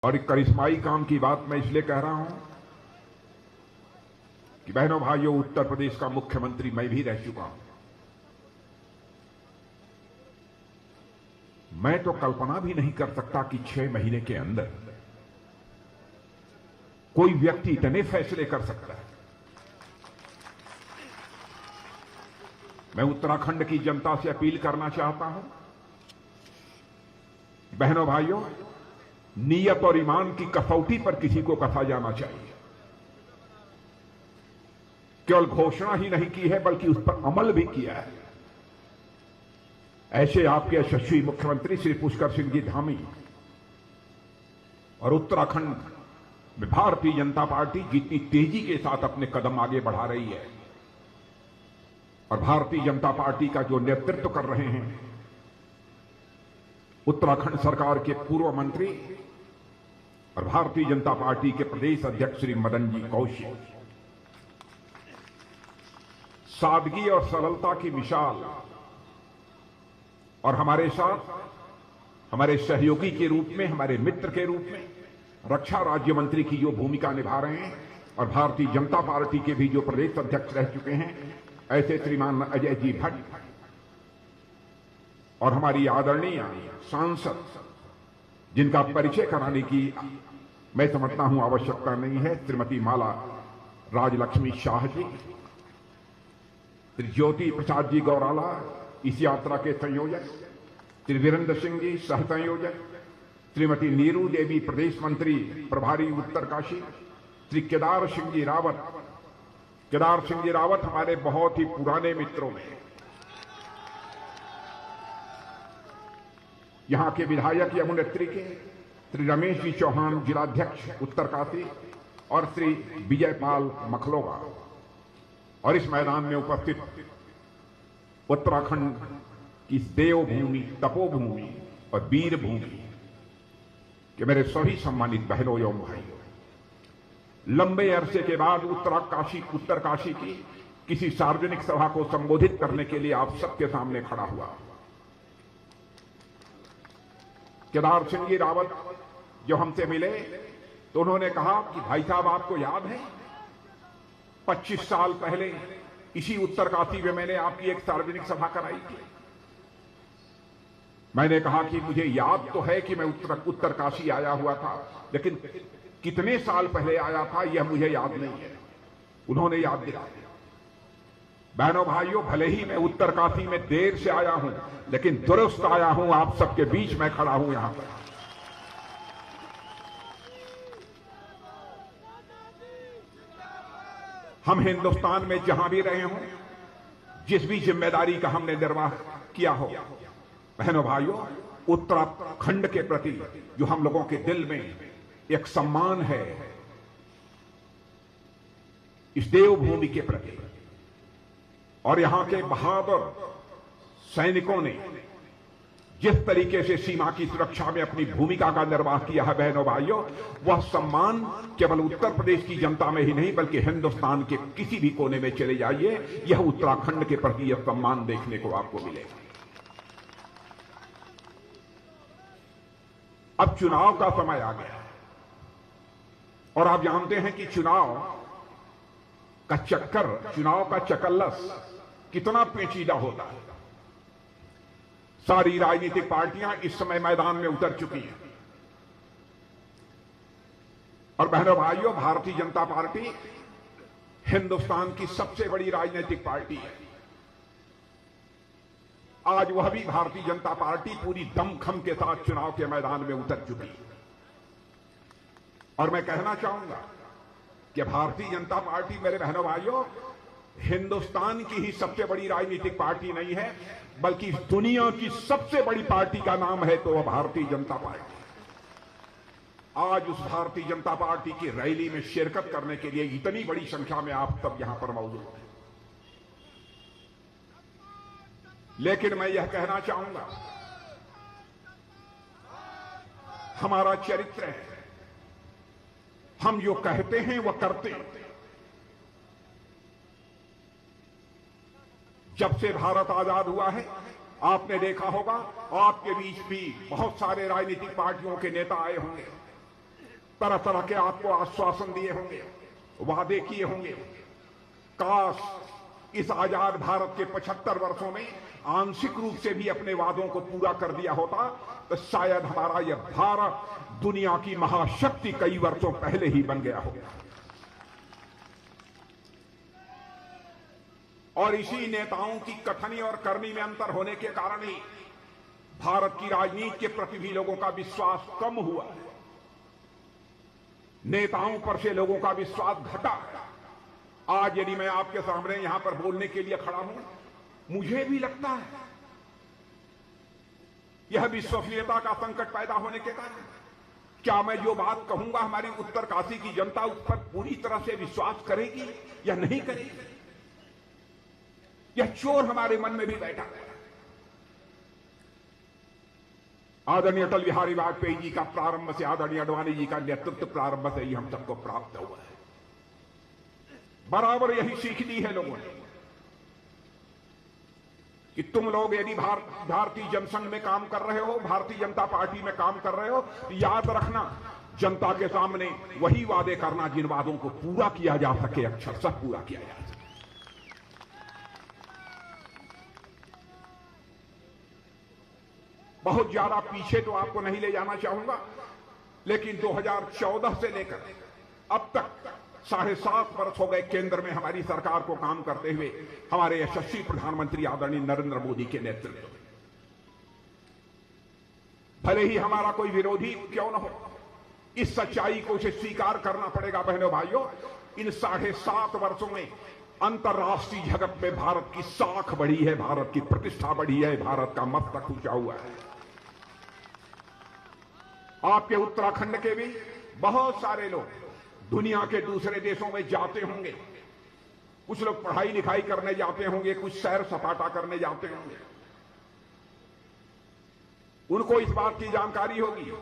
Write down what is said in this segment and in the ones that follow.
और एक करिश्माई काम की बात मैं इसलिए कह रहा हूं कि बहनों भाइयों, उत्तर प्रदेश का मुख्यमंत्री मैं भी रह चुका हूं। मैं तो कल्पना भी नहीं कर सकता कि 6 महीने के अंदर कोई व्यक्ति इतने फैसले कर सकता है। मैं उत्तराखंड की जनता से अपील करना चाहता हूं, बहनों भाइयों, नीयत और ईमान की कसौटी पर किसी को कसा जाना चाहिए। केवल घोषणा ही नहीं की है बल्कि उस पर अमल भी किया है। ऐसे आपके यशस्वी मुख्यमंत्री श्री पुष्कर सिंह जी धामी और उत्तराखंड में भारतीय जनता पार्टी जितनी तेजी के साथ अपने कदम आगे बढ़ा रही है और भारतीय जनता पार्टी का जो नेतृत्व कर रहे हैं उत्तराखंड सरकार के पूर्व मंत्री और भारतीय जनता पार्टी के प्रदेश अध्यक्ष श्री मदन जी कौशिक, सादगी और सरलता की मिसाल और हमारे साथ हमारे सहयोगी के रूप में, हमारे मित्र के रूप में रक्षा राज्य मंत्री की जो भूमिका निभा रहे हैं और भारतीय जनता पार्टी के भी जो प्रदेश अध्यक्ष रह चुके हैं ऐसे श्रीमान अजय जी भट्ट और हमारी आदरणीय सांसद जिनका परिचय कराने की मैं समझता हूं आवश्यकता नहीं है, श्रीमती माला राजलक्ष्मी शाह जी, श्री ज्योति प्रसाद जी गौराला इस यात्रा के संयोजक, श्री वीरेंद्र सिंह जी सह संयोजक, श्रीमती नीरू देवी प्रदेश मंत्री प्रभारी उत्तरकाशी, श्री केदार सिंह जी रावत हमारे बहुत ही पुराने मित्रों में, यहां के विधायक यमुनेत्री के श्री रमेश जी चौहान जिलाध्यक्ष उत्तरकाशी और श्री विजयपाल मखलोगा और इस मैदान में उपस्थित उत्तराखंड की देवभूमि, तपोभूमि और वीर भूमि के मेरे सभी सम्मानित बहनों एवं भाइयों, लंबे अरसे के बाद उत्तरकाशी की किसी सार्वजनिक सभा को संबोधित करने के लिए आप सबके सामने खड़ा हुआ। केदार सिंह जी रावत जो हमसे मिले तो उन्होंने कहा कि भाई साहब, आपको याद है 25 साल पहले इसी उत्तरकाशी में मैंने आपकी एक सार्वजनिक सभा कराई थी। मैंने कहा कि मुझे याद तो है कि मैं उत्तरकाशी आया हुआ था, लेकिन कितने साल पहले आया था यह मुझे याद नहीं है। उन्होंने याद दिलाया। बहनों भाइयों, भले ही मैं उत्तरकाशी में देर से आया हूं, लेकिन दुरुस्त आया हूं। आप सबके बीच में खड़ा हूं यहां पर। हम हिंदुस्तान में जहां भी रहे हों, जिस भी जिम्मेदारी का हमने निर्वाह किया हो, बहनों भाइयों, उत्तराखंड के प्रति जो हम लोगों के दिल में एक सम्मान है, इस देवभूमि के प्रति, और यहां के बहादुर सैनिकों ने जिस तरीके से सीमा की सुरक्षा में अपनी भूमिका का निर्वाह किया है, बहनों भाइयों, वह सम्मान केवल उत्तर प्रदेश की जनता में ही नहीं बल्कि हिंदुस्तान के किसी भी कोने में चले जाइए, यह उत्तराखंड के प्रति यह सम्मान देखने को आपको मिलेगा। अब चुनाव का समय आ गया और आप जानते हैं कि चुनाव का चक्कर, चुनाव का चकल्लस कितना पेचीदा होता है। सारी राजनीतिक पार्टियां इस समय मैदान में उतर चुकी हैं और बहनों भाइयों, भारतीय जनता पार्टी हिंदुस्तान की सबसे बड़ी राजनीतिक पार्टी है। आज वह भी भारतीय जनता पार्टी पूरी दमखम के साथ चुनाव के मैदान में उतर चुकी है और मैं कहना चाहूंगा कि भारतीय जनता पार्टी, मेरे बहनों भाइयों, हिंदुस्तान की ही सबसे बड़ी राजनीतिक पार्टी नहीं है बल्कि दुनिया की सबसे बड़ी पार्टी का नाम है तो वह भारतीय जनता पार्टी। आज उस भारतीय जनता पार्टी की रैली में शिरकत करने के लिए इतनी बड़ी संख्या में आप सब यहां पर मौजूद हैं, लेकिन मैं यह कहना चाहूंगा, हमारा चरित्र है, हम जो कहते हैं वह करते हैं। जब से भारत आजाद हुआ है, आपने देखा होगा, आपके बीच भी बहुत सारे राजनीतिक पार्टियों के नेता आए होंगे, तरह तरह के आपको आश्वासन दिए होंगे, वादे किए होंगे। काश इस आजाद भारत के 75 वर्षों में आंशिक रूप से भी अपने वादों को पूरा कर दिया होता तो शायद हमारा यह भारत दुनिया की महाशक्ति कई वर्षों पहले ही बन गया होगा। और इसी नेताओं की कथनी और करनी में अंतर होने के कारण ही भारत की राजनीति के प्रति भी लोगों का विश्वास कम हुआ है। नेताओं पर से लोगों का विश्वास घटा है। आज यदि मैं आपके सामने यहां पर बोलने के लिए खड़ा हूं, मुझे भी लगता है यह विश्वसनीयता का संकट पैदा होने के कारण क्या मैं जो बात कहूंगा हमारी उत्तरकाशी की जनता उस पर पूरी तरह से विश्वास करेगी या नहीं करेगी। यह चोर हमारे मन में भी बैठा है। आदरणीय अटल बिहारी वाजपेयी जी का प्रारंभ से आदरणीय आडवाणी जी का नेतृत्व प्रारंभ से ही हम सबको प्राप्त हुआ है। बराबर यही सीख दी है लोगों ने कि तुम लोग यदि भारतीय जनसंघ में काम कर रहे हो, भारतीय जनता पार्टी में काम कर रहे हो, तो याद रखना जनता के सामने वही वादे करना जिन वादों को पूरा किया जा सके, अक्षरशः पूरा किया जा सके। बहुत ज्यादा पीछे तो आपको नहीं ले जाना चाहूंगा, लेकिन 2014 से लेकर अब तक 7.5 वर्ष हो गए केंद्र में हमारी सरकार को काम करते हुए, हमारे यशस्वी प्रधानमंत्री आदरणीय नरेंद्र मोदी के नेतृत्व में। भले ही हमारा कोई विरोधी क्यों न हो, इस सच्चाई को उसे स्वीकार करना पड़ेगा। बहनों भाइयों, इन 7.5 वर्षों में अंतर्राष्ट्रीय जगत में भारत की साख बढ़ी है, भारत की प्रतिष्ठा बढ़ी है, भारत का मस्तक ऊंचा हुआ है। आपके उत्तराखंड के भी बहुत सारे लोग दुनिया के दूसरे देशों में जाते होंगे। कुछ लोग पढ़ाई लिखाई करने जाते होंगे, कुछ सैर सपाटा करने जाते होंगे। उनको इस बात की जानकारी होगी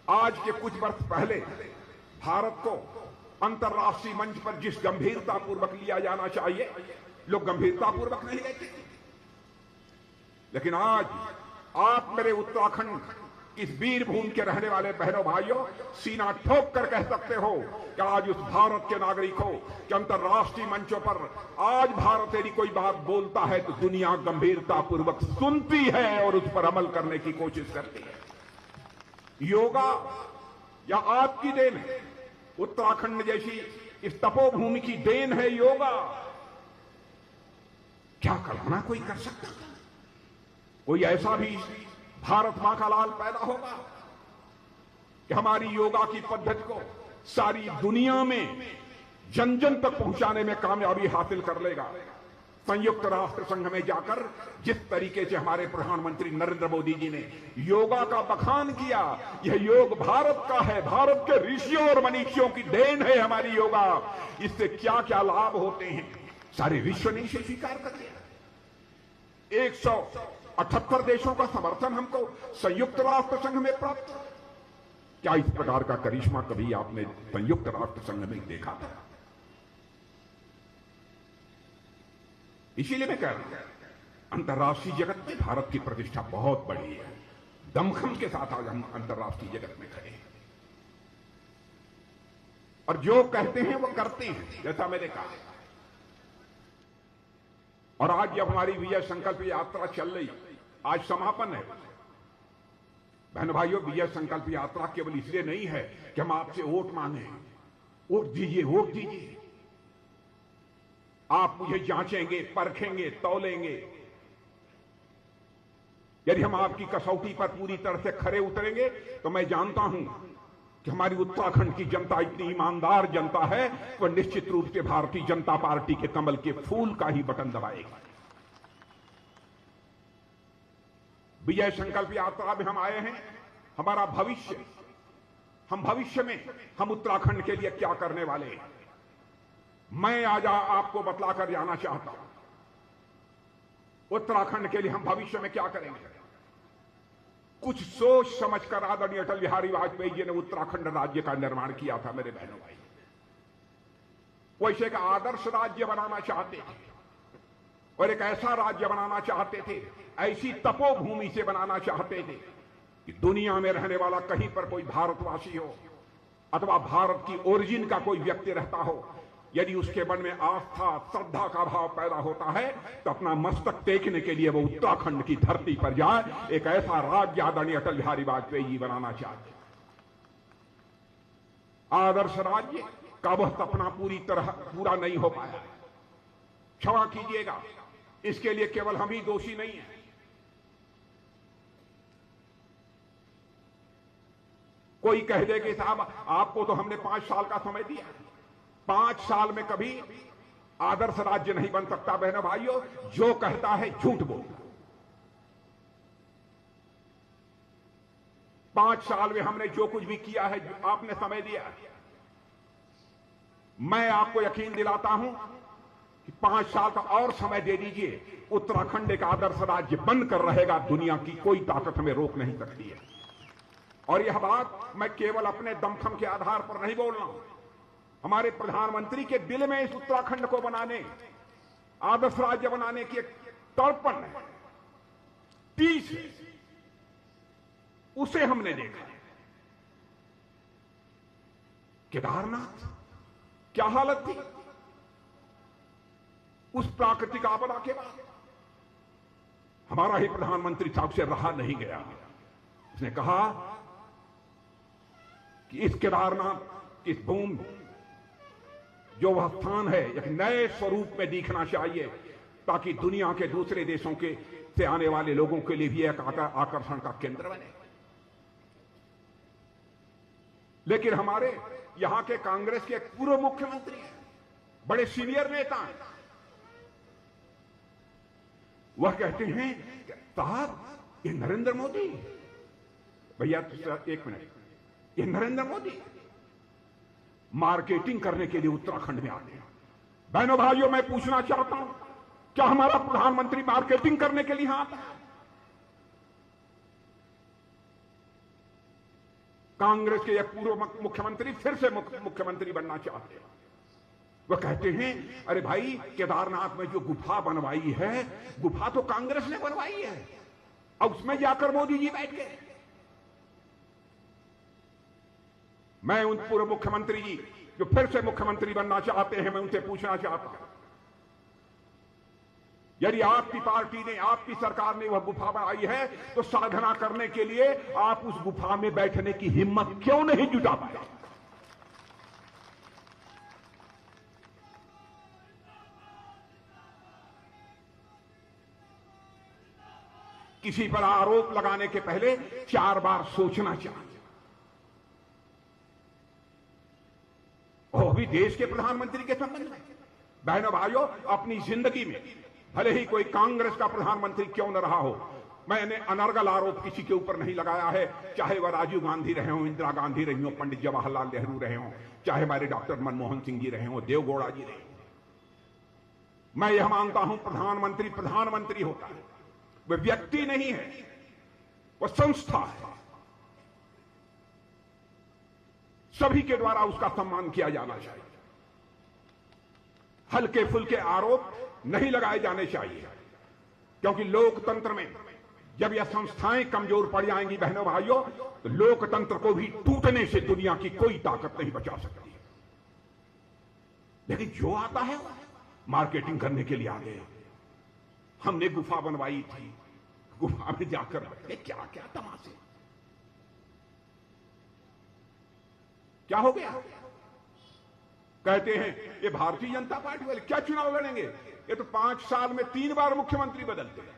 आज के कुछ वर्ष पहले भारत को अंतर्राष्ट्रीय मंच पर जिस गंभीरतापूर्वक लिया जाना चाहिए, लोग गंभीरतापूर्वक नहीं लेते। लेकिन आज आप मेरे उत्तराखंड इस वीर भूमि के रहने वाले बहनों भाइयों सीना ठोक कर कह सकते हो कि आज उस भारत के नागरिक हो कि अंतर्राष्ट्रीय मंचों पर आज भारत यदि कोई बात बोलता है तो दुनिया गंभीरतापूर्वक सुनती है और उस पर अमल करने की कोशिश करती है। योगा या आपकी देन है, उत्तराखंड जैसी इस तपोभूमि की देन है योगा। क्या कल्पना कोई कर सकता? कोई ऐसा भी भारत मां का लाल पैदा होगा कि हमारी योगा की पद्धति को सारी दुनिया में जन जन तक पहुंचाने में कामयाबी हासिल कर लेगा। संयुक्त राष्ट्र संघ में जाकर जिस तरीके से हमारे प्रधानमंत्री नरेंद्र मोदी जी ने योगा का बखान किया, यह योग भारत का है, भारत के ऋषियों और मनीषियों की देन है हमारी योगा। इससे क्या क्या लाभ होते हैं सारे विश्व ने इसे स्वीकार कर लिया। 178 देशों का समर्थन हमको संयुक्त राष्ट्र संघ में प्राप्त। क्या इस प्रकार का करिश्मा कभी आपने संयुक्त राष्ट्र संघ में देखा था? इसीलिए मैं कह रहा हूं अंतर्राष्ट्रीय जगत में भारत की प्रतिष्ठा बहुत बड़ी है। दमखम के साथ आज हम अंतर्राष्ट्रीय जगत में खड़े हैं और जो कहते हैं वो करते हैं, जैसा मैंने कहा। और आज जब हमारी विजय संकल्प यात्रा चल रही, आज समापन है। बहन भाइयों, विजय संकल्प यात्रा केवल इसलिए नहीं है कि हम आपसे वोट मांगे, वोट दीजिए, वोट दीजिए। आप मुझे जांचेंगे, परखेंगे, तौलेंगे। यदि हम आपकी कसौटी पर पूरी तरह से खरे उतरेंगे तो मैं जानता हूं कि हमारी उत्तराखंड की जनता इतनी ईमानदार जनता है, वह निश्चित रूप से भारतीय जनता पार्टी के कमल के फूल का ही बटन दबाएगी। विजय संकल्प यात्रा में हम आए हैं, हमारा भविष्य, हम भविष्य में हम उत्तराखंड के लिए क्या करने वाले हैं, मैं आज आपको बतलाकर जाना चाहता हूं। उत्तराखंड के लिए हम भविष्य में क्या करेंगे, कुछ सोच समझकर आदरणीय अटल बिहारी वाजपेयी जी ने उत्तराखंड राज्य का निर्माण किया था। मेरे बहनों भाई, वैसे एक आदर्श राज्य बनाना चाहते थे और एक ऐसा राज्य बनाना चाहते थे, ऐसी तपोभूमि से बनाना चाहते थे कि दुनिया में रहने वाला कहीं पर कोई भारतवासी हो अथवा भारत की ओरिजिन का कोई व्यक्ति रहता हो, यदि उसके मन में आस्था श्रद्धा का भाव पैदा होता है तो अपना मस्तक टेकने के लिए वो उत्तराखंड की धरती पर जाए। एक ऐसा राज्य आदरणीय अटल बिहारी वाजपेयी जी बनाना चाहते। आदर्श राज्य का वह सपना पूरी तरह पूरा नहीं हो पाया। क्षमा कीजिएगा, इसके लिए केवल हम ही दोषी नहीं हैं। कोई कह दे कि साहब आपको तो हमने 5 साल का समय दिया, 5 साल में कभी आदर्श राज्य नहीं बन सकता। बहनों भाइयों, जो कहता है झूठ बोलता। 5 साल में हमने जो कुछ भी किया है, आपने समय दिया। मैं आपको यकीन दिलाता हूं कि 5 साल का और समय दे दीजिए, उत्तराखंड एक आदर्श राज्य बनकर रहेगा। दुनिया की कोई ताकत हमें रोक नहीं सकती है। और यह बात मैं केवल अपने दमखम के आधार पर नहीं बोल रहा हूं। हमारे प्रधानमंत्री के दिल में इस उत्तराखंड को बनाने, आदर्श राज्य बनाने की एक तड़पण है, तीस है। उसे हमने देखा। केदारनाथ क्या हालत थी उस प्राकृतिक आपदा के बाद। हमारा ही प्रधानमंत्री साहब से रहा नहीं गया। उसने कहा कि इस केदारनाथ, इस भूमि, जो वह स्थान है, एक नए स्वरूप में दिखना चाहिए ताकि दुनिया के दूसरे देशों के से आने वाले लोगों के लिए भी एक आकर्षण का केंद्र बने। लेकिन हमारे यहां के कांग्रेस के एक पूर्व मुख्यमंत्री हैं, बड़े सीनियर नेता हैं, वह कहते हैं साहब ये नरेंद्र मोदी। भैया एक मिनट, ये नरेंद्र मोदी मार्केटिंग करने के लिए उत्तराखंड में आते हैं। बहनों भाइयों, मैं पूछना चाहता हूं, क्या हमारा प्रधानमंत्री मार्केटिंग करने के लिए यहां आता है? कांग्रेस के एक पूर्व मुख्यमंत्री फिर से मुख्यमंत्री बनना चाहते हैं। वह कहते हैं अरे भाई, केदारनाथ में जो गुफा बनवाई है, गुफा तो कांग्रेस ने बनवाई है, अब उसमें जाकर मोदी जी बैठ गए। मैं उन पूर्व मुख्यमंत्री जी जो फिर से मुख्यमंत्री बनना चाहते हैं, मैं उनसे पूछना चाहता हूं, यदि आपकी पार्टी ने, आपकी सरकार ने वह गुफा बनाई है तो साधना करने के लिए आप उस गुफा में बैठने की हिम्मत क्यों नहीं जुटा पाए? किसी पर आरोप लगाने के पहले 4 बार सोचना चाहिए। वो भी देश के प्रधानमंत्री के संबंध में। बहनों भाइयों, अपनी जिंदगी में भले ही कोई कांग्रेस का प्रधानमंत्री क्यों न रहा हो, मैंने अनर्गल आरोप किसी के ऊपर नहीं लगाया है, चाहे वह राजीव गांधी रहे हों, इंदिरा गांधी रही हो, पंडित जवाहरलाल नेहरू रहे हों, चाहे हमारे डॉक्टर मनमोहन सिंह जी रहे हों, देवगौड़ा जी रहे हों। मैं यह मानता हूं, प्रधानमंत्री प्रधानमंत्री होता है, वह व्यक्ति नहीं है, वह संस्था है। सभी के द्वारा उसका सम्मान किया जाना चाहिए। हल्के फुल्के आरोप नहीं लगाए जाने चाहिए, क्योंकि लोकतंत्र में जब यह संस्थाएं कमजोर पड़ जाएंगी बहनों भाइयों, तो लोकतंत्र को भी टूटने से दुनिया की कोई ताकत नहीं बचा सकती। लेकिन जो आता है मार्केटिंग करने के लिए आ गए। हमने गुफा बनवाई थी, गुफा में जाकर बैठे, क्या क्या तमाशे, क्या हो गया? कहते हैं ये भारतीय जनता पार्टी वाले क्या चुनाव लड़ेंगे, ये तो 5 साल में 3 बार मुख्यमंत्री बदलते हैं।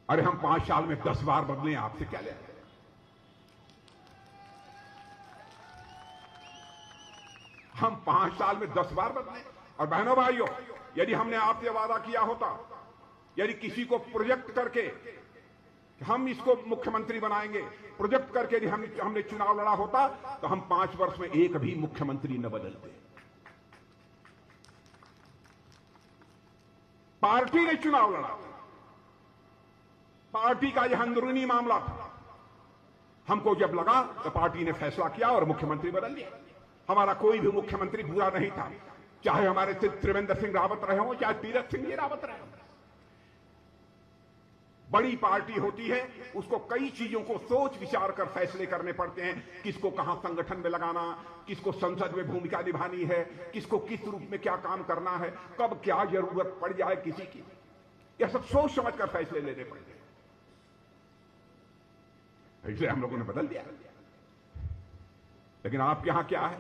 अरे हम 5 साल में 10 बार बदले, आपसे क्या ले? हम 5 साल में 10 बार बदले। और बहनों भाइयों, यदि हमने आपसे वादा किया होता, यदि किसी को प्रोजेक्ट करके हम इसको मुख्यमंत्री बनाएंगे, प्रोजेक्ट करके यदि हमने चुनाव लड़ा होता, तो हम 5 वर्ष में एक भी मुख्यमंत्री न बदलते। पार्टी ने चुनाव लड़ा, पार्टी का यह अंदरूनी मामला था। हमको जब लगा तो पार्टी ने फैसला किया और मुख्यमंत्री बदल दिया। हमारा कोई भी मुख्यमंत्री बुरा नहीं था, चाहे हमारे त्रिवेंद्र सिंह रावत रहे हों, चाहे तीरथ सिंह जी रावत रहे हों। बड़ी पार्टी होती है, उसको कई चीजों को सोच विचार कर फैसले करने पड़ते हैं। किसको कहां संगठन में लगाना, किसको संसद में भूमिका निभानी है, किसको किस रूप में क्या काम करना है, कब क्या जरूरत पड़ जाए किसी की, यह सब सोच समझ कर फैसले लेने पड़ते हैं। इसलिए हम लोगों ने बदल दिया। लेकिन आपके यहां क्या है?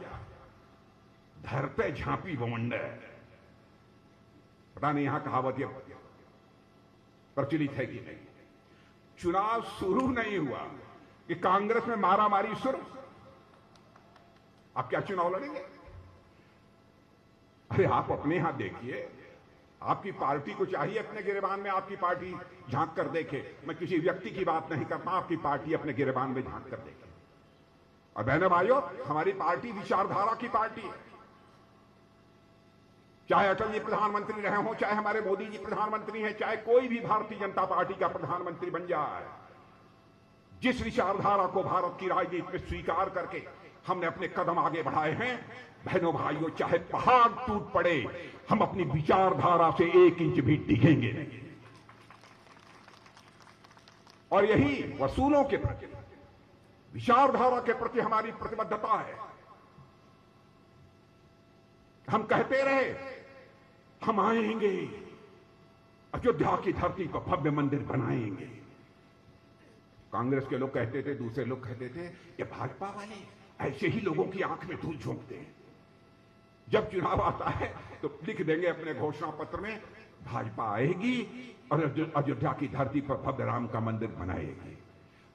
धरते झांपी बवंडर। पता नहीं यहां कहावत यह प्रचलित है कि नहीं। चुनाव शुरू नहीं हुआ कि कांग्रेस में मारामारी शुरू। आप क्या चुनाव लड़ेंगे? अरे आप अपने यहां देखिए, आपकी पार्टी को चाहिए अपने गिरेबान में आपकी पार्टी झांक कर देखे। मैं किसी व्यक्ति की बात नहीं करता, आपकी पार्टी अपने गिरेबान में झांक कर देखे। और बहनों भाइयों, हमारी पार्टी विचारधारा की पार्टी है। चाहे अटल जी प्रधानमंत्री रहे हों, चाहे हमारे मोदी जी प्रधानमंत्री हैं, चाहे कोई भी भारतीय जनता पार्टी का प्रधानमंत्री बन जाए, जिस विचारधारा को भारत की राजनीति में स्वीकार करके हमने अपने कदम आगे बढ़ाए हैं, बहनों भाइयों, चाहे पहाड़ टूट पड़े, हम अपनी विचारधारा से 1 इंच भी डिगेंगे नहीं। और यही वसूलों के प्रति, विचारधारा के प्रति हमारी प्रतिबद्धता है। हम कहते रहे हम आएंगे, अयोध्या की धरती पर भव्य मंदिर बनाएंगे। कांग्रेस के लोग कहते थे, दूसरे लोग कहते थे, ये भाजपा वाले ऐसे ही लोगों की आंख में धूल झोंकते हैं। जब चुनाव आता है तो लिख देंगे अपने घोषणा पत्र में, भाजपा आएगी और अयोध्या की धरती पर भव्य राम का मंदिर बनाएगी।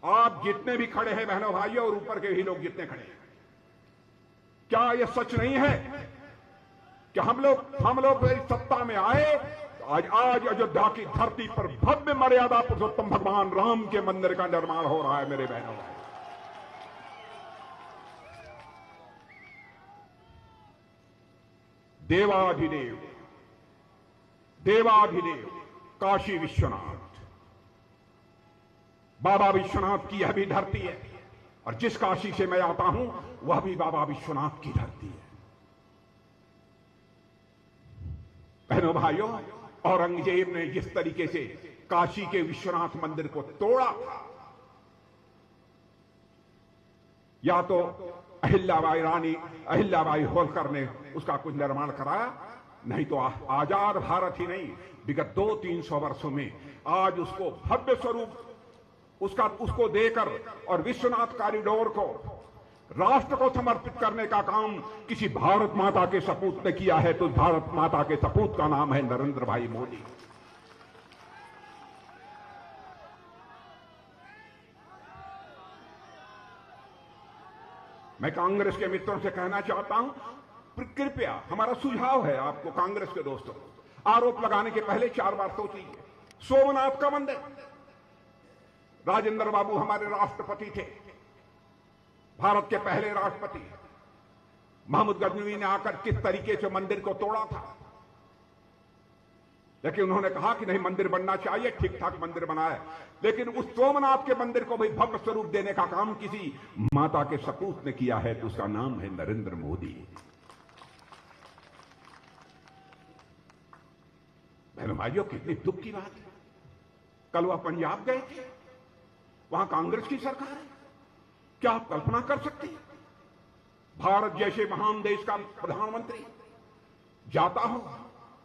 आप जितने भी खड़े हैं बहनों भाइयों, और ऊपर के भी लोग जितने खड़े हैं, क्या यह सच नहीं है कि हम लोग सत्ता में आए तो आज अयोध्या की धरती पर भव्य मर्यादा पुरुषोत्तम भगवान राम के मंदिर का निर्माण हो रहा है। मेरे बहनों, देवाधिदेव काशी विश्वनाथ, बाबा विश्वनाथ की यह भी धरती है, और जिस काशी से मैं आता हूं वह भी बाबा विश्वनाथ की धरती है। बहनों भाइयों, औरंगजेब ने जिस तरीके से काशी के विश्वनाथ मंदिर को तोड़ा था, या तो अहिल्याबाई होलकर ने उसका कुछ निर्माण कराया, नहीं तो आजाद भारत ही नहीं, विगत 200-300 वर्षों में आज उसको भव्य स्वरूप उसको देकर और विश्वनाथ कॉरिडोर को राष्ट्र को समर्पित करने का काम किसी भारत माता के सपूत ने किया है, तो भारत माता के सपूत का नाम है नरेंद्र भाई मोदी। मैं कांग्रेस के मित्रों से कहना चाहता हूं, कृपया, हमारा सुझाव है आपको कांग्रेस के दोस्तों, आरोप लगाने के पहले 4 बार सोच लीजिए। सोमनाथ का मंदिर, राजेंद्र बाबू हमारे राष्ट्रपति थे, भारत के पहले राष्ट्रपति। महमूद गजनवी ने आकर किस तरीके से मंदिर को तोड़ा था, लेकिन उन्होंने कहा कि नहीं, मंदिर बनना चाहिए, ठीक ठाक मंदिर बनाया। लेकिन उस सोमनाथ के मंदिर को भी भव्य स्वरूप देने का काम किसी माता के सपूत ने किया है, तो उसका नाम है नरेंद्र मोदी। बहनों भाइयों, कितनी दुख की बात है। कल वह पंजाब गए थे, वहां कांग्रेस की सरकार है। क्या आप कल्पना कर सकते हैं, भारत जैसे महान देश का प्रधानमंत्री जाता हो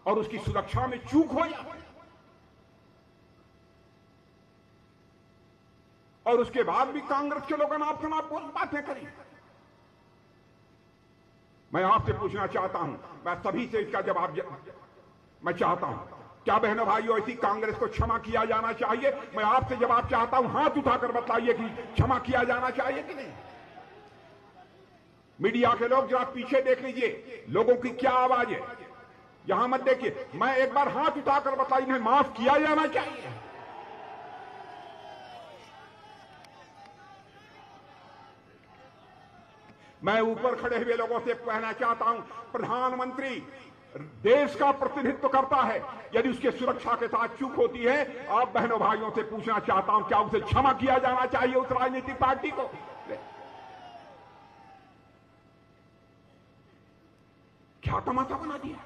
और उसकी सुरक्षा में चूक हो जाए, और उसके बाद भी कांग्रेस के लोगों ने आपसे बातें करी। मैं आपसे पूछना चाहता हूं, मैं सभी से इसका जवाब मैं चाहता हूं, क्या बहनों भाइयों ऐसी कांग्रेस को क्षमा किया जाना चाहिए? मैं आपसे जवाब चाहता हूं, हाथ उठाकर बताइए कि क्षमा किया जाना चाहिए कि नहीं। मीडिया के लोग जरा पीछे देख लीजिए, लोगों की क्या आवाज है, यहां मत देखिए। मैं एक बार हाथ उठाकर बताइए, माफ किया जाना चाहिए। मैं ऊपर खड़े हुए लोगों से कहना चाहता हूं, प्रधानमंत्री देश का प्रतिनिधित्व करता है, यदि उसके सुरक्षा के साथ चूक होती है, आप बहनों भाइयों से पूछना चाहता हूं, क्या उसे क्षमा किया जाना चाहिए उस राजनीतिक पार्टी को? क्या तमाशा बना दिया।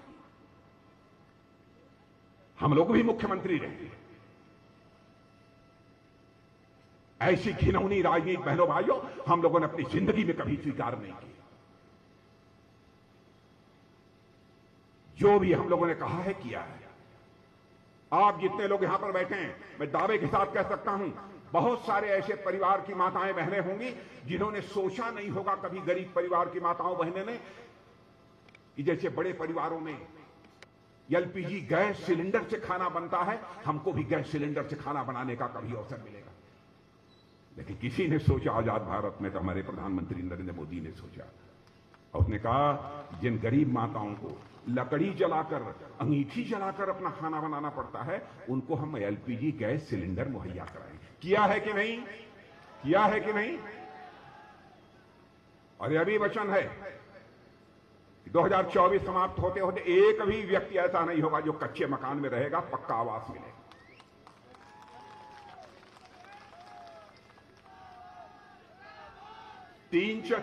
हम लोग भी मुख्यमंत्री रहे, ऐसी घिनौनी राजनीति बहनों भाइयों हम लोगों ने अपनी जिंदगी में कभी स्वीकार नहीं की। जो भी हम लोगों ने कहा है किया है। आप जितने लोग यहां पर बैठे हैं, मैं दावे के साथ कह सकता हूं, बहुत सारे ऐसे परिवार की माताएं बहनें होंगी जिन्होंने सोचा नहीं होगा कभी, गरीब परिवार की माताओं बहनें ने, कि जैसे बड़े परिवारों में एलपीजी गैस सिलेंडर से खाना बनता है, हमको भी गैस सिलेंडर से खाना बनाने का कभी अवसर मिलेगा। लेकिन किसी ने सोचा आजाद भारत में, तो हमारे प्रधानमंत्री नरेंद्र मोदी ने सोचा और उसने कहा जिन गरीब माताओं को लकड़ी जलाकर, अंगीठी जलाकर अपना खाना बनाना पड़ता है, उनको हम एलपीजी गैस सिलेंडर मुहैया कराएं। किया है कि नहीं? किया है कि नहीं? और यह भी वचन है 2024 समाप्त होते होते एक भी व्यक्ति ऐसा नहीं होगा जो कच्चे मकान में रहेगा, पक्का आवास मिलेगा।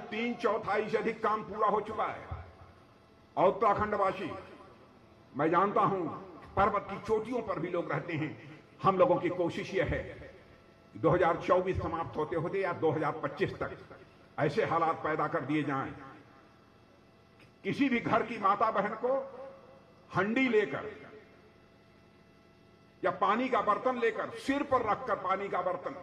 तीन चौथाई से अधिक काम पूरा हो चुका है। और उत्तराखंडवासी, मैं जानता हूं पर्वत की चोटियों पर भी लोग रहते हैं। हम लोगों की कोशिश यह है 2024 समाप्त होते होते या 2025 तक ऐसे हालात पैदा कर दिए जाएं, किसी भी घर की माता बहन को हंडी लेकर या पानी का बर्तन लेकर, सिर पर रखकर पानी का बर्तन,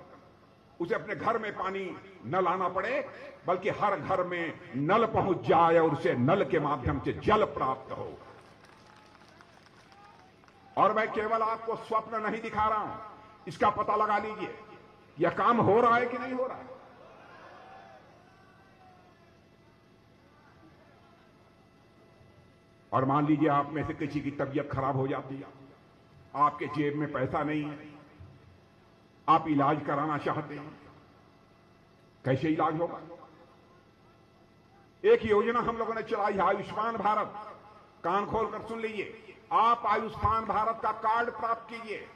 उसे अपने घर में पानी न लाना पड़े, बल्कि हर घर में नल पहुंच जाए और उसे नल के माध्यम से जल प्राप्त हो। और मैं केवल आपको स्वप्न नहीं दिखा रहा हूं, इसका पता लगा लीजिए यह काम हो रहा है कि नहीं हो रहा है। और मान लीजिए आप में से किसी की तबीयत खराब हो जाती है, आपके जेब में पैसा नहीं है, आप इलाज कराना चाहते हैं, कैसे इलाज होगा? एक योजना हम लोगों ने चलाई है, आयुष्मान भारत। कान खोलकर सुन लीजिए, आप आयुष्मान भारत का कार्ड प्राप्त कीजिए।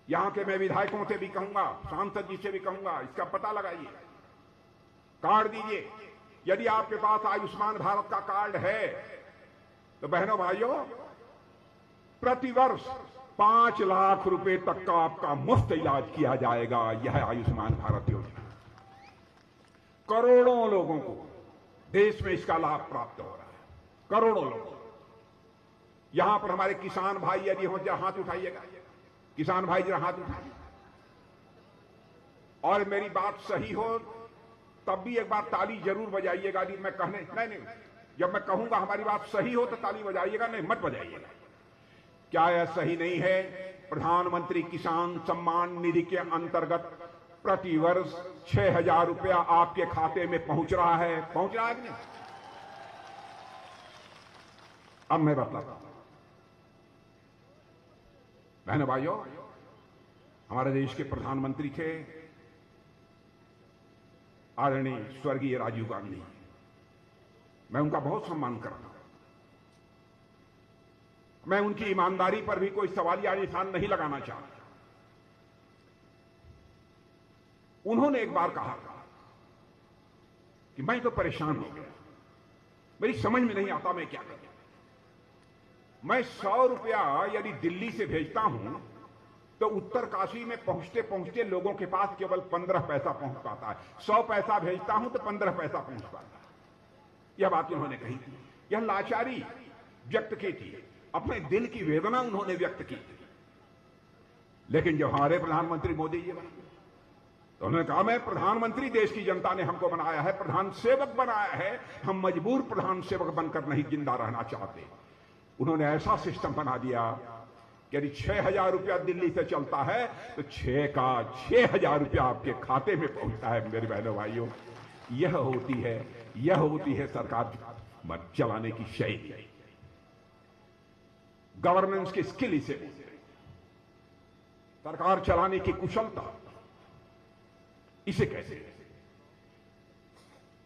यहां के मैं विधायकों से भी कहूंगा, सांसद जी से भी कहूंगा, इसका पता लगाइए, कार्ड दीजिए। यदि आपके पास आयुष्मान भारत का कार्ड है तो बहनों भाइयों, प्रतिवर्ष 5 लाख रुपए तक का आपका मुफ्त इलाज किया जाएगा। यह आयुष्मान भारत योजना, करोड़ों लोगों को देश में इसका लाभ प्राप्त हो रहा है, करोड़ों लोग। यहां पर हमारे किसान भाई यदि हो जाए, हाथ उठाइएगा, किसान भाई जरा हाथ उठाइए। और मेरी बात सही हो तब भी एक बार ताली जरूर बजाइएगा। यदि मैं कहने नहीं, जब मैं कहूंगा हमारी बात सही हो तो ताली बजाइएगा, नहीं मत बजाइएगा। क्या यह सही नहीं है? प्रधानमंत्री किसान सम्मान निधि के अंतर्गत प्रतिवर्ष 6,000 रुपया आपके खाते में पहुंच रहा है, पहुंच रहा है कि नहीं? अब मैं बतलाता हूं बहनों भाइयों, हमारे देश के प्रधानमंत्री थे आदरणीय स्वर्गीय राजीव गांधी। मैं उनका बहुत सम्मान करता हूं। मैं उनकी ईमानदारी पर भी कोई सवालिया निशान नहीं लगाना चाहता। उन्होंने एक बार कहा कि मैं तो परेशान हो गया, मेरी समझ में नहीं आता मैं क्या करूं। मैं 100 रुपया यदि दिल्ली से भेजता हूं तो उत्तरकाशी में पहुंचते पहुंचते लोगों के पास केवल 15 पैसा पहुंच पाता है। 100 पैसा भेजता हूं तो 15 पैसा पहुंच पाता है। यह बात उन्होंने कही थी, यह लाचारी व्यक्त की थी, अपने दिल की वेदना उन्होंने व्यक्त की थी। लेकिन जब हमारे प्रधानमंत्री मोदी जी बने तो उन्होंने कहा मैं प्रधानमंत्री, देश की जनता ने हमको बनाया है, प्रधान सेवक बनाया है, हम मजबूर प्रधान सेवक बनकर नहीं जिंदा रहना चाहते। उन्होंने ऐसा सिस्टम बना दिया कि यदि 6,000 रुपया दिल्ली से चलता है तो 6,000 रुपया आपके खाते में पहुंचता है। मेरे बहनों भाइयों, यह होती है सरकार चलाने की शैली, गवर्नेंस की स्किल, इसे सरकार चलाने की कुशलता, इसे कैसे।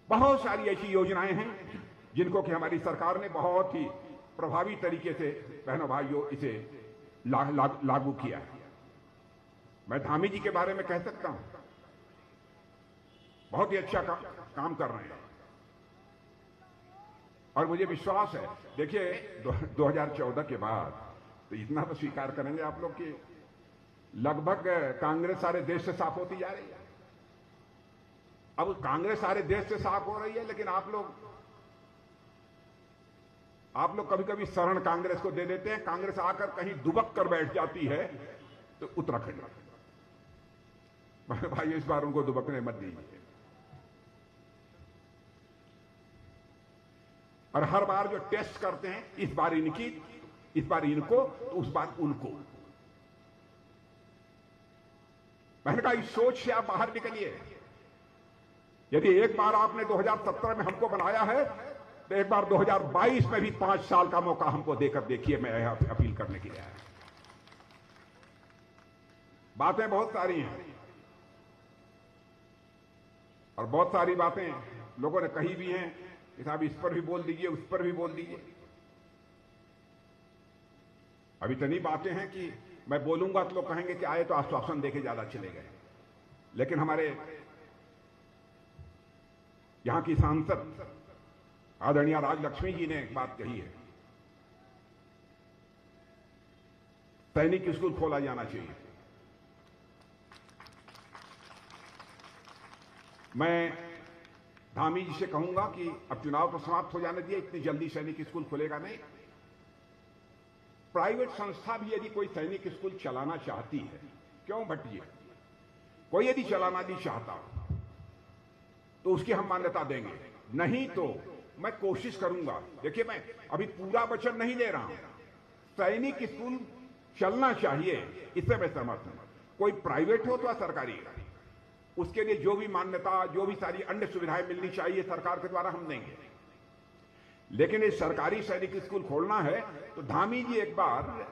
बहुत सारी ऐसी योजनाएं हैं जिनको कि हमारी सरकार ने बहुत ही प्रभावी तरीके से बहनों भाइयों इसे लागू किया है। मैं धामी जी के बारे में कह सकता हूं, बहुत ही अच्छा काम कर रहे हैं और मुझे विश्वास है। देखिए 2014 के बाद तो इतना तो स्वीकार करेंगे आप लोग कि लगभग कांग्रेस सारे देश से साफ होती जा रही है। अब कांग्रेस सारे देश से साफ हो रही है, लेकिन आप लोग कभी कभी शरण कांग्रेस को दे देते हैं। कांग्रेस आकर कहीं दुबक कर बैठ जाती है तो उत्तराखंड भाई इस बार उनको दुबकने मत दीजिए। और हर बार जो टेस्ट करते हैं, इस बार इनको तो उस बार उनको। मैंने कहा इस सोच से आप बाहर निकलिए। यदि एक बार आपने 2017 में हमको बनाया है तो एक बार 2022 में भी 5 साल का मौका हमको देकर देखिए। मैं अपील करने के लिए आया। बातें बहुत सारी हैं और बहुत सारी बातें लोगों ने कही भी हैं कि साहब इस पर भी बोल दीजिए, उस पर भी बोल दीजिए। अब इतनी बातें हैं कि मैं बोलूंगा तो लोग कहेंगे कि आए तो आश्वासन देके ज्यादा चले गए। लेकिन हमारे यहां की सांसद आदरणीय राजलक्ष्मी जी ने एक बात कही है, सैनिक स्कूल खोला जाना चाहिए। मैं धामी जी से कहूंगा कि अब चुनाव तो समाप्त हो जाने दिए, इतनी जल्दी सैनिक स्कूल खुलेगा नहीं। प्राइवेट संस्था भी यदि कोई सैनिक स्कूल चलाना चाहती है, क्यों भट्टिए, कोई यदि चलाना नहीं चाहता तो उसकी हम मान्यता देंगे। नहीं तो मैं कोशिश करूंगा। देखिए मैं अभी पूरा वचन नहीं दे रहा हूं, सैनिक स्कूल चलना चाहिए, इससे मैं सहमत हूं। कोई प्राइवेट हो तो सरकारी, उसके लिए जो भी मान्यता, जो भी सारी अन्य सुविधाएं मिलनी चाहिए सरकार के द्वारा हम देंगे। लेकिन ये सरकारी सैनिक स्कूल खोलना है तो धामी जी एक बार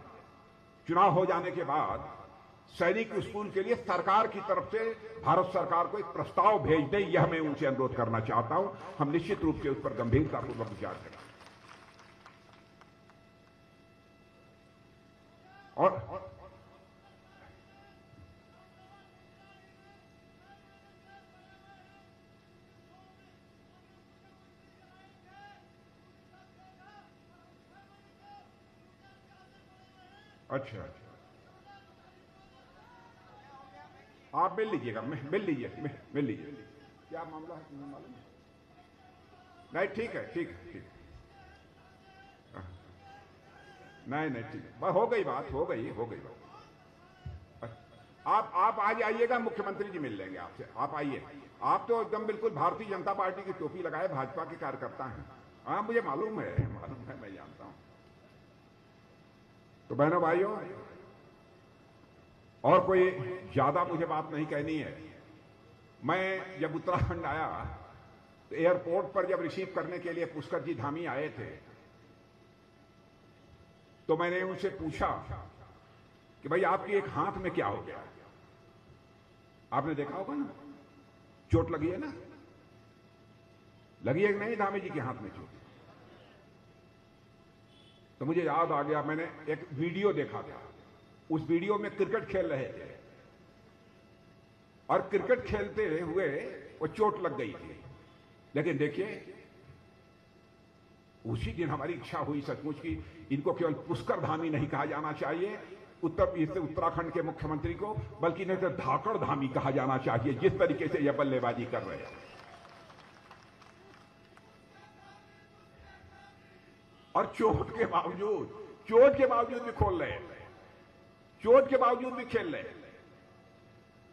चुनाव हो जाने के बाद सैनिक स्कूल के लिए सरकार की तरफ से भारत सरकार को एक प्रस्ताव भेज दें, यह मैं उनसे अनुरोध करना चाहता हूं। हम निश्चित रूप से उस पर गंभीरतापूर्वक विचार करें। और अच्छा, आप मिल लीजिएगा, मिल लीजिए। क्या मामला है तुम्हें मालूम? नहीं ठीक है, ठीक है। नहीं ठीक है, हो गई बात। आप आज आइएगा, मुख्यमंत्री जी मिल लेंगे आपसे। आप आइए। आप तो एकदम बिल्कुल भारतीय जनता पार्टी की टोपी लगाए भाजपा के कार्यकर्ता हैं। हाँ मुझे मालूम है, मैं जानता हूं। तो बहनों भाइयों, और कोई ज्यादा मुझे बात नहीं कहनी है। मैं जब उत्तराखंड आया तो एयरपोर्ट पर जब रिसीव करने के लिए पुष्कर जी धामी आए थे तो मैंने उनसे पूछा कि भाई आपके एक हाथ में क्या हो गया? आपने देखा होगा ना, चोट लगी है ना? लगी है कि नहीं धामी जी के हाथ में चोट? तो मुझे याद आ गया, मैंने एक वीडियो देखा था। उस वीडियो में क्रिकेट खेल रहे थे और क्रिकेट खेलते हुए वो चोट लग गई थी। लेकिन देखिए, उसी दिन हमारी इच्छा हुई सचमुच की इनको केवल पुष्कर धामी नहीं कहा जाना चाहिए उत्तराखंड के मुख्यमंत्री को, बल्कि नहीं तो धाकड़ धामी कहा जाना चाहिए, जिस तरीके से यह बल्लेबाजी कर रहे हैं। और चोट के बावजूद भी खोल रहे हैं, चोट के बावजूद भी खेल रहे।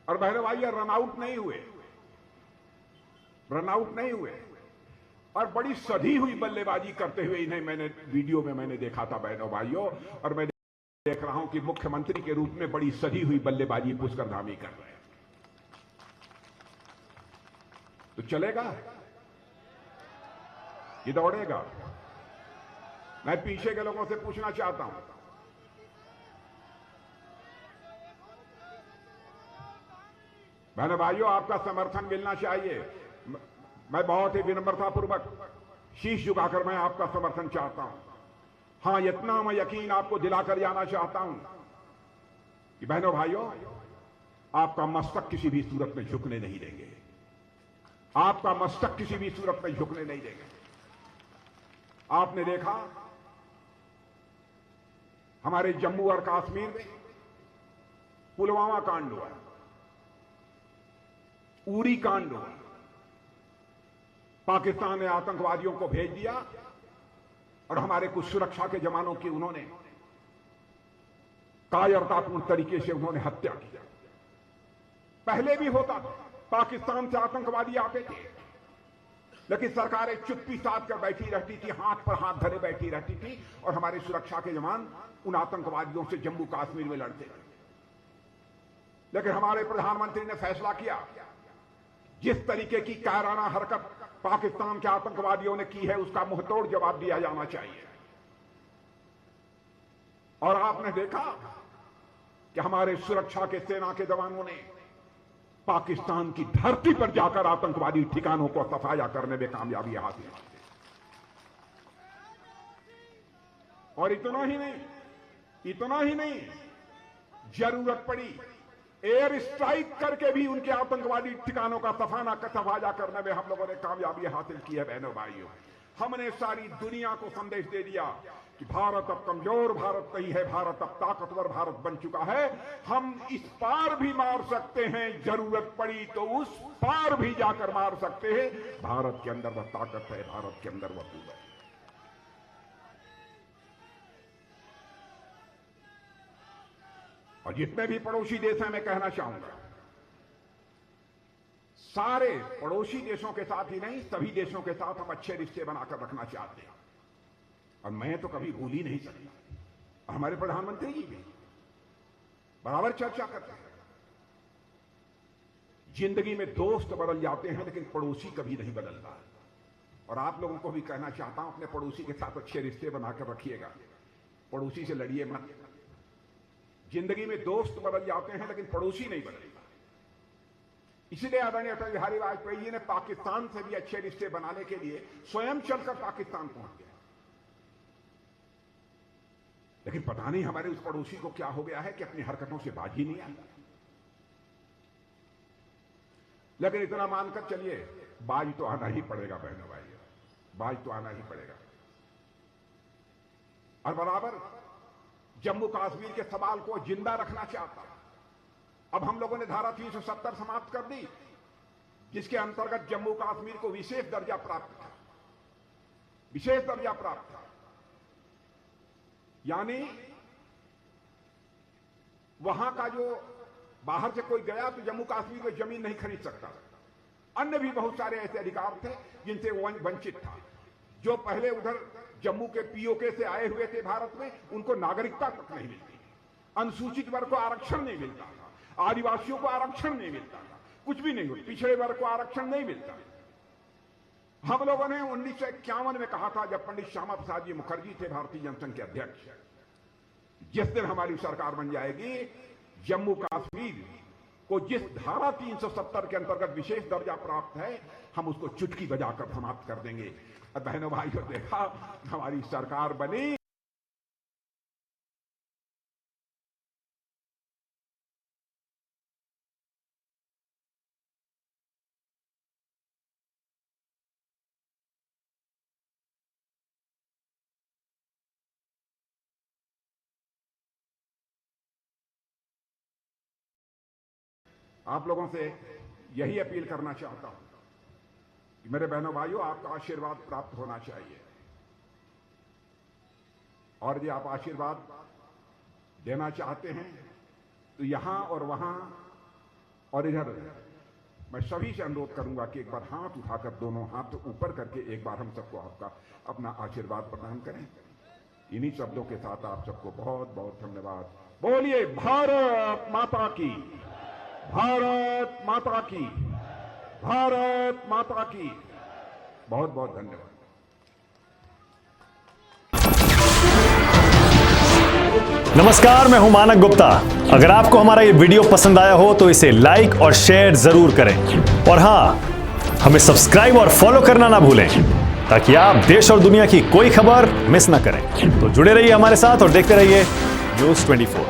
और बहनों भाई रनआउट नहीं हुए और बड़ी सधी हुई बल्लेबाजी करते हुए इन्हें मैंने वीडियो में मैंने देखा था बहनों भाइयों। और मैं देख रहा हूं कि मुख्यमंत्री के रूप में बड़ी सधी हुई बल्लेबाजी पुष्कर धामी कर रहे हैं। तो चलेगा ये दौड़ेगा? मैं पीछे के लोगों से पूछना चाहता हूं, बहनों भाइयों, आपका समर्थन मिलना चाहिए। मैं बहुत ही विनम्रतापूर्वक शीश झुकाकर मैं आपका समर्थन चाहता हूं। हां, इतना मैं यकीन आपको दिलाकर जाना चाहता हूं कि बहनों भाइयों, आपका मस्तक किसी भी सूरत में झुकने नहीं देंगे। आपका मस्तक किसी भी सूरत में झुकने नहीं देंगे। आपने देखा हमारे जम्मू और कश्मीर में पुलवामा कांड हुआ, उरी कांड हुआ, पाकिस्तान ने आतंकवादियों को भेज दिया और हमारे कुछ सुरक्षा के जवानों की उन्होंने कायरतापूर्ण तरीके से उन्होंने हत्या की। पहले भी होता था, पाकिस्तान से आतंकवादी आते थे, लेकिन सरकारें चुप्पी साध कर बैठी रहती थी, हाथ पर हाथ धरे बैठी रहती थी और हमारे सुरक्षा के जवान उन आतंकवादियों से जम्मू कश्मीर में लड़ते थे। लेकिन हमारे प्रधानमंत्री ने फैसला किया, जिस तरीके की कायराना हरकत पाकिस्तान के आतंकवादियों ने की है उसका मुंहतोड़ जवाब दिया जाना चाहिए। और आपने देखा कि हमारे सुरक्षा के सेना के जवानों ने पाकिस्तान की धरती पर जाकर आतंकवादी ठिकानों को सफाया करने में कामयाबी हासिल की। और इतना ही नहीं, जरूरत पड़ी एयर स्ट्राइक करके भी उनके आतंकवादी ठिकानों का सफाया करने में हम लोगों ने कामयाबी हासिल की है। बहनों भाइयों, हमने सारी दुनिया को संदेश दे दिया कि भारत अब कमजोर भारत नहीं है, भारत अब ताकतवर भारत बन चुका है। हम इस पार भी मार सकते हैं, जरूरत पड़ी तो उस पार भी जाकर मार सकते हैं। भारत के अंदर वह ताकत है, भारत के अंदर वह कुवत है। और जितने भी पड़ोसी देश हैं, मैं कहना चाहूंगा, सारे पड़ोसी देशों के साथ ही नहीं, सभी देशों के साथ हम अच्छे रिश्ते बनाकर रखना चाहते हैं। और मैं तो कभी भूल ही नहीं सकता, हमारे प्रधानमंत्री जी भी बराबर चर्चा करते हैं। जिंदगी में दोस्त बदल जाते हैं, लेकिन पड़ोसी कभी नहीं बदलता। और आप लोगों को भी कहना चाहता हूं, अपने पड़ोसी के साथ अच्छे रिश्ते बनाकर रखिएगा, पड़ोसी से लड़िए मत। जिंदगी में दोस्त बदल जाते हैं, लेकिन पड़ोसी नहीं बदलता। इसलिए आदरणीय अटल बिहारी वाजपेयी जी ने पाकिस्तान से भी अच्छे रिश्ते बनाने के लिए स्वयं चलकर पाकिस्तान पहुंच गए। लेकिन पता नहीं हमारे उस पड़ोसी को क्या हो गया है कि अपनी हरकतों से बाज ही नहीं आता। लेकिन इतना मानकर चलिए, बाज तो आना ही पड़ेगा बहनों भाइयों, बाज तो आना ही पड़ेगा। और बराबर जम्मू कश्मीर के सवाल को जिंदा रखना चाहता। अब हम लोगों ने धारा 370 समाप्त कर दी, जिसके अंतर्गत जम्मू कश्मीर को विशेष दर्जा प्राप्त था, विशेष दर्जा प्राप्त था। यानी वहां का जो बाहर से कोई गया तो जम्मू कश्मीर में जमीन नहीं खरीद सकता। अन्य भी बहुत सारे ऐसे अधिकार थे जिनसे वो वंचित था। जो पहले उधर जम्मू के पीओके से आए हुए थे भारत में, उनको नागरिकता तक नहीं मिलती, अनुसूचित वर्ग को आरक्षण नहीं मिलता था, आदिवासियों को आरक्षण नहीं मिलता था, कुछ भी नहीं होता, पिछड़े वर्ग को आरक्षण नहीं मिलता। हम लोगों ने 1951 में कहा था, जब पंडित श्यामा प्रसाद जी मुखर्जी थे भारतीय जनसंघ के अध्यक्ष, जिस दिन हमारी सरकार बन जाएगी, जम्मू कश्मीर को जिस धारा 370 के अंतर्गत विशेष दर्जा प्राप्त है, हम उसको चुटकी बजाकर समाप्त कर देंगे। और बहनों भाइयों, देखा हमारी सरकार बनी, आप लोगों से यही अपील करना चाहता हूं कि मेरे बहनों भाइयों, आपका आशीर्वाद प्राप्त होना चाहिए। और यदि आप आशीर्वाद देना चाहते हैं तो यहां और वहां और इधर मैं सभी से अनुरोध करूंगा कि एक बार हाथ उठाकर, दोनों हाथ ऊपर करके एक बार हम सबको आपका अपना आशीर्वाद प्रदान करें। इन्हीं शब्दों के साथ आप सबको बहुत बहुत धन्यवाद। बोलिए भारत माता की, भारत माता की, भारत माता की। बहुत बहुत धन्यवाद। नमस्कार, मैं हूं मानक गुप्ता। अगर आपको हमारा ये वीडियो पसंद आया हो तो इसे लाइक और शेयर जरूर करें। और हां, हमें सब्सक्राइब और फॉलो करना ना भूलें, ताकि आप देश और दुनिया की कोई खबर मिस ना करें। तो जुड़े रहिए हमारे साथ और देखते रहिए न्यूज़ 24।